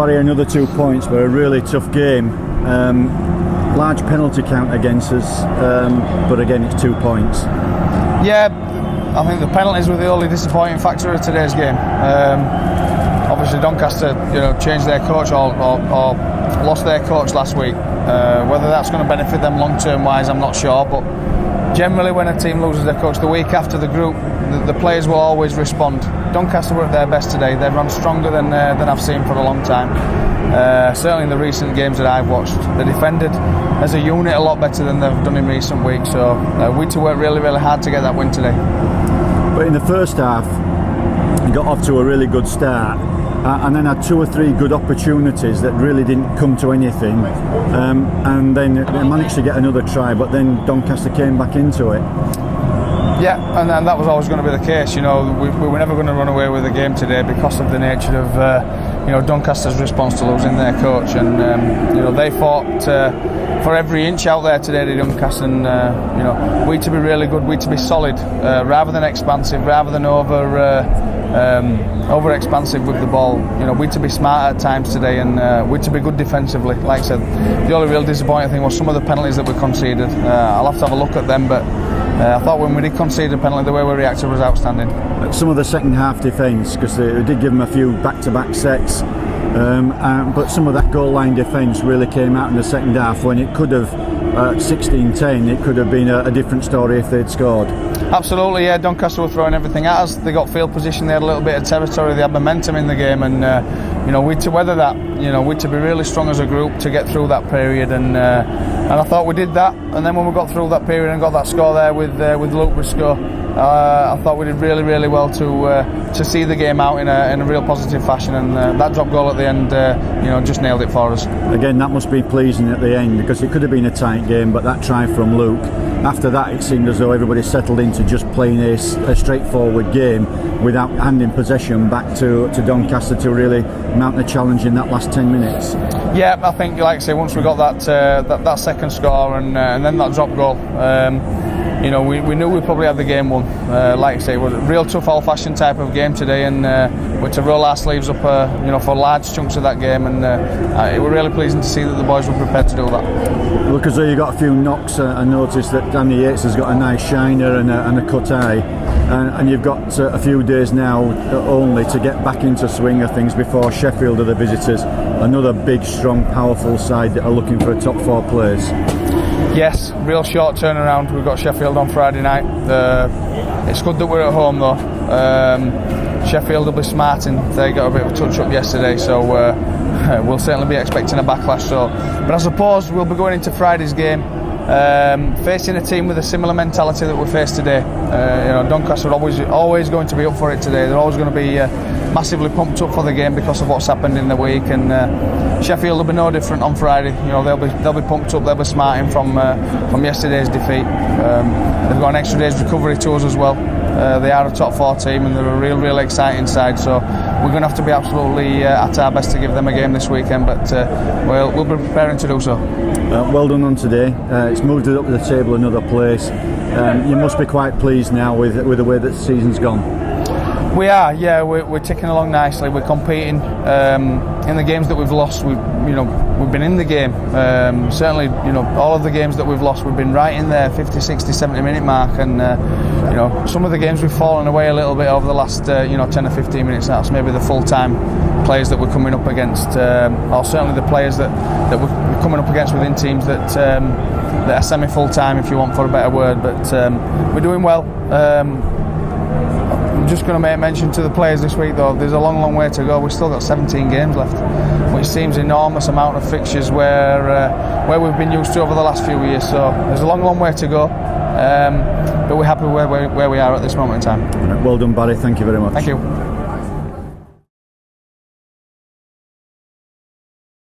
Barry, another 2 points, but a really tough game. Large penalty count against us, but again it's 2 points. Yeah, I think the penalties were the only disappointing factor of today's game. Obviously Doncaster, changed their coach or lost their coach last week. Whether that's going to benefit them long-term wise, I'm not sure, but generally when a team loses their coach the week after the group, the players will always respond. Doncaster were at their best today. They've run stronger than I've seen for a long time. Certainly in the recent games that I've watched, they defended as a unit a lot better than they've done in recent weeks, so we had to work really, really hard to get that win today. But in the first half, we got off to a really good start, and then had 2 or 3 good opportunities that really didn't come to anything, and then they managed to get another try, but then Doncaster came back into it. Yeah, and that was always going to be the case. We were never going to run away with the game today because of the nature of Doncaster's response to losing their coach, and they fought for every inch out there today to Doncaster, and we to be really good, we to be solid, rather than expansive, rather than over expansive with the ball. We to be smart at times today, and we to be good defensively. Like I said, the only real disappointing thing was some of the penalties that we conceded. I'll have to have a look at them, but I thought when we did concede a penalty, the way we reacted was outstanding. Some of the second half defence, because they did give them a few back-to-back sets, but some of that goal line defence really came out in the second half when it could have, 16-10, it could have been a different story if they'd scored. Absolutely, yeah. Doncaster were throwing everything at us. They got field position, they had a little bit of territory, they had momentum in the game, and we to weather that, we to be really strong as a group to get through that period, and I thought we did that. And then when we got through that period and got that score there with Luke Briscoe, I thought we did really, really well to see the game out in a real positive fashion, and that drop goal at the end, just nailed it for us. Again, that must be pleasing at the end, because it could have been a tight game, but that try from Luke, after that it seemed as though everybody settled into just playing a straightforward game without handing possession back to Doncaster to really mount the challenge in that last 10 minutes. Yeah, I think, like I say, once we got that second score and then that drop goal, we knew we probably had the game won. Like I say, it was a real tough old-fashioned type of game today, and we had to roll our sleeves up for large chunks of that game, and it was really pleasing to see that the boys were prepared to do that. Look as though you got a few knocks. I noticed that Danny Yates has got a nice shiner and a cut eye, and you've got a few days now only to get back into swing of things before Sheffield are the visitors, another big, strong, powerful side that are looking for a top 4 place. Yes, real short turnaround. We've got Sheffield on Friday night. It's good that we're at home though. Sheffield will be smarting. They got a bit of a touch up yesterday, so we'll certainly be expecting a backlash. But I suppose we'll be going into Friday's game facing a team with a similar mentality that we faced today. Doncaster are always going to be up for it today. They're always going to be massively pumped up for the game because of what's happened in the week, and Sheffield will be no different on Friday. They'll be pumped up. They'll be smarting from yesterday's defeat. They've got an extra day's recovery to us as well. They are a top 4 team, and they're a real exciting side, so we're going to have to be absolutely at our best to give them a game this weekend, but we'll be preparing to do so. Well done on today. It's moved it up the table another place. You must be quite pleased now with the way that the season's gone. We are, yeah. We're ticking along nicely. We're competing in the games that we've lost. We've been in the game. Certainly, all of the games that we've lost, we've been right in there, 50, 60, 70 minute mark. And some of the games we've fallen away a little bit over the last 10 or 15 minutes. That's maybe the full-time players that we're coming up against, or certainly the players that we're coming up against within teams that are semi-full-time, if you want for a better word. But we're doing well. I'm just going to make mention to the players this week though, there's a long way to go. We've still got 17 games left, which seems an enormous amount of fixtures where we've been used to over the last few years, so there's a long way to go, but we're happy where we are at this moment in time. Well done, Barry, thank you very much. Thank you.